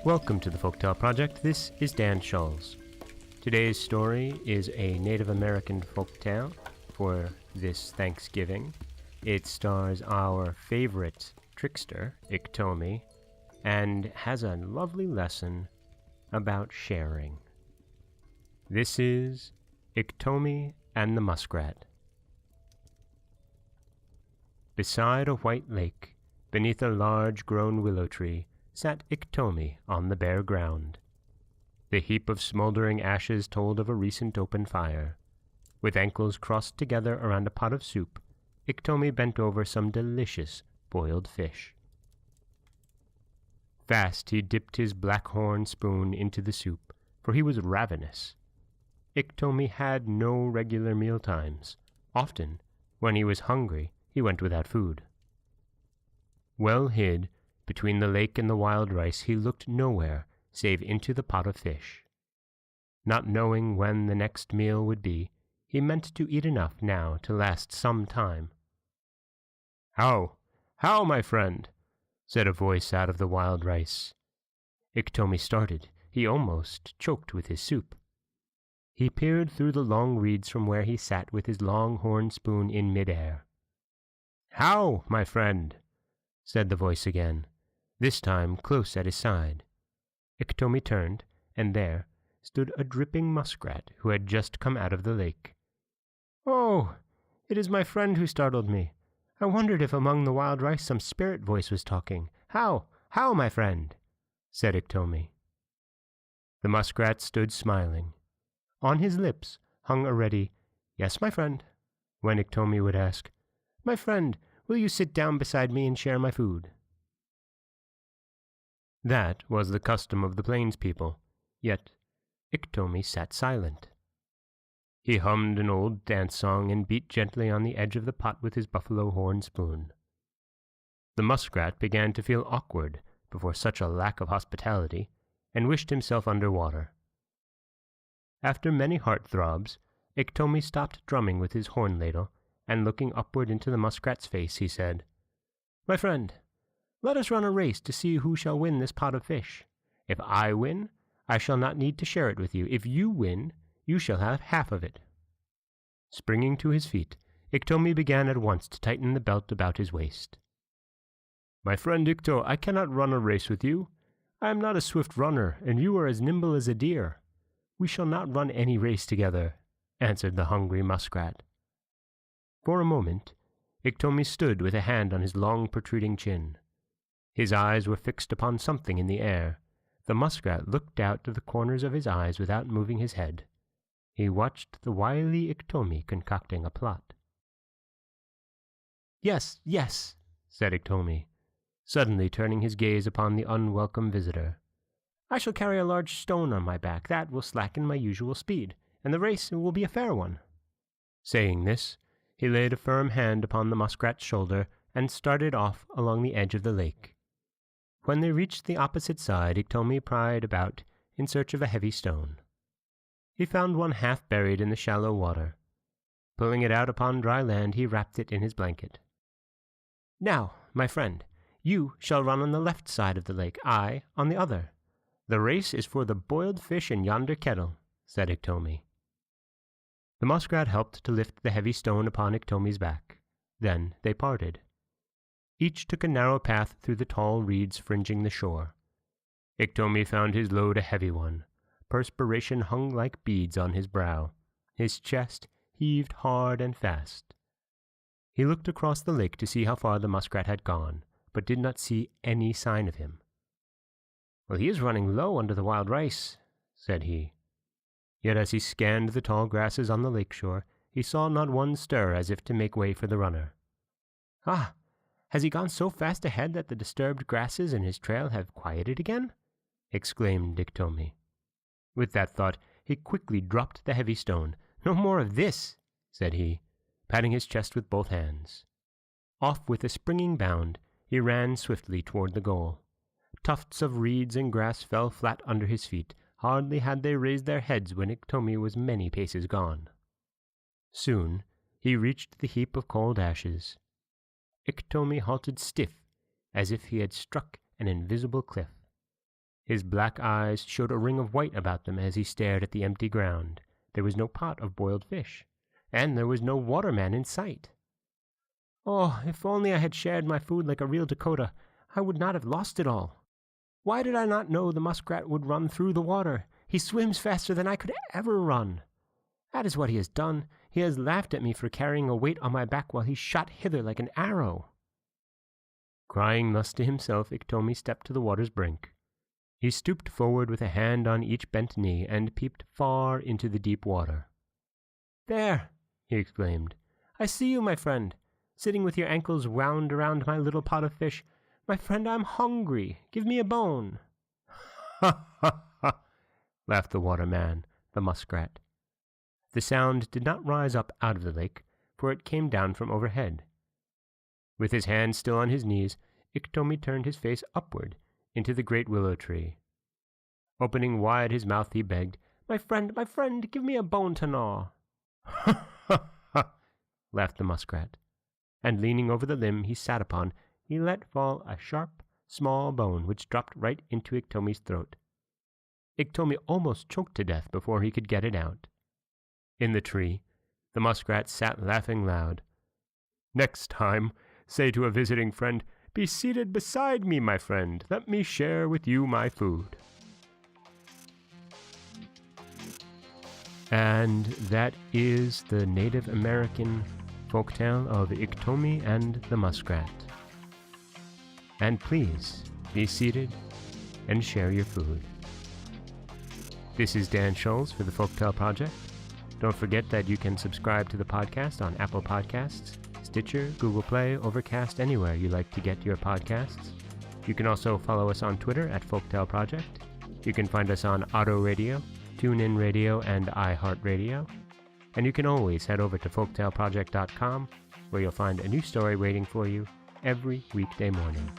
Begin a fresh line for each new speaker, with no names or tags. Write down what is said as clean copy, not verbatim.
Welcome to the Folktale Project. This is Dan Schulz. Today's story is a Native American folktale for this Thanksgiving. It stars our favorite trickster, Iktomi, and has a lovely lesson about sharing. This is Iktomi and the Muskrat. Beside a white lake, beneath a large-grown willow tree, sat Iktomi on the bare ground. The heap of smouldering ashes told of a recent open fire. With ankles crossed together around a pot of soup, Iktomi bent over some delicious boiled fish. Fast he dipped his black horn spoon into the soup, for he was ravenous. Iktomi had no regular meal times. Often, when he was hungry, he went without food. Well hid between the lake and the wild rice, he looked nowhere save into the pot of fish. Not knowing when the next meal would be, he meant to eat enough now to last some time. How, my friend?" said a voice out of the wild rice. Iktomi started. He almost choked with his soup. He peered through the long reeds from where he sat with his long horn spoon in mid-air. "How, my friend?" said the voice again, this time close at his side. Iktomi turned, and there stood a dripping muskrat who had just come out of the lake. "Oh, it is my friend who startled me. I wondered if among the wild rice some spirit voice was talking. How, my friend?" said Iktomi. The muskrat stood smiling. On his lips hung a ready, "Yes, my friend," when Iktomi would ask, "My friend, will you sit down beside me and share my food?" That was the custom of the plains people, yet Iktomi sat silent. He hummed an old dance song and beat gently on the edge of the pot with his buffalo horn spoon. The muskrat began to feel awkward before such a lack of hospitality, and wished himself under water. After many heart-throbs, Iktomi stopped drumming with his horn ladle, and looking upward into the muskrat's face, he said, "My friend, let us run a race to see who shall win this pot of fish. If I win, I shall not need to share it with you. If you win, you shall have half of it." Springing to his feet, Iktomi began at once to tighten the belt about his waist. "My friend Ikto, I cannot run a race with you. I am not a swift runner, and you are as nimble as a deer. We shall not run any race together," answered the hungry muskrat. For a moment, Iktomi stood with a hand on his long protruding chin. His eyes were fixed upon something in the air. The muskrat looked out of the corners of his eyes without moving his head. He watched the wily Iktomi concocting a plot. Yes, said Iktomi, suddenly turning his gaze upon the unwelcome visitor. "I shall carry a large stone on my back. That will slacken my usual speed, and the race will be a fair one." Saying this, he laid a firm hand upon the muskrat's shoulder and started off along the edge of the lake. When they reached the opposite side, Iktomi pried about in search of a heavy stone. He found one half buried in the shallow water. Pulling it out upon dry land, he wrapped it in his blanket. "Now, my friend, you shall run on the left side of the lake, I on the other. The race is for the boiled fish in yonder kettle," said Iktomi. The muskrat helped to lift the heavy stone upon Iktomi's back. Then they parted. Each took a narrow path through the tall reeds fringing the shore. Iktomi found his load a heavy one. Perspiration hung like beads on his brow. His chest heaved hard and fast. He looked across the lake to see how far the muskrat had gone, but did not see any sign of him. "Well, he is running low under the wild rice," said he. Yet as he scanned the tall grasses on the lake shore, he saw not one stir as if to make way for the runner. "Ah! Has he gone so fast ahead that the disturbed grasses in his trail have quieted again?" exclaimed Iktomi. With that thought, he quickly dropped the heavy stone. "No more of this," said he, patting his chest with both hands. Off with a springing bound, he ran swiftly toward the goal. Tufts of reeds and grass fell flat under his feet. Hardly had they raised their heads when Iktomi was many paces gone. Soon he reached the heap of cold ashes. Iktomi halted stiff, as if he had struck an invisible cliff. His black eyes showed a ring of white about them as he stared at the empty ground. There was no pot of boiled fish, and there was no waterman in sight. Oh, if only I had shared my food like a real Dakota, I would not have lost it all. Why did I not know the muskrat would run through the water? He swims faster than I could ever run. That is what he has done. He has laughed at me for carrying a weight on my back while he shot hither like an arrow. Crying thus to himself, Iktomi stepped to the water's brink. He stooped forward with a hand on each bent knee and peeped far into the deep water. "There!" he exclaimed. "I see you, my friend, sitting with your ankles wound around my little pot of fish. My friend, I'm hungry. Give me a bone." "Ha, ha, ha!" laughed the waterman, the muskrat. The sound did not rise up out of the lake, for it came down from overhead. With his hand still on his knees, Iktomi turned his face upward into the great willow tree. Opening wide his mouth, he begged, my friend, give me a bone to gnaw." "Ha, ha, ha!" laughed the muskrat, and leaning over the limb he sat upon, he let fall a sharp, small bone which dropped right into Iktomi's throat. Iktomi almost choked to death before he could get it out. In the tree, the muskrat sat laughing loud. "Next time, say to a visiting friend, 'Be seated beside me, my friend. Let me share with you my food.'" And that is the Native American folktale of Iktomi and the Muskrat. And please, be seated and share your food. This is Dan Scholes for the Folktale Project. Don't forget that you can subscribe to the podcast on Apple Podcasts, Stitcher, Google Play, Overcast, anywhere you like to get your podcasts. You can also follow us on Twitter at Folktale Project. You can find us on Auto Radio, TuneIn Radio, and iHeartRadio. And you can always head over to folktaleproject.com, where you'll find a new story waiting for you every weekday morning.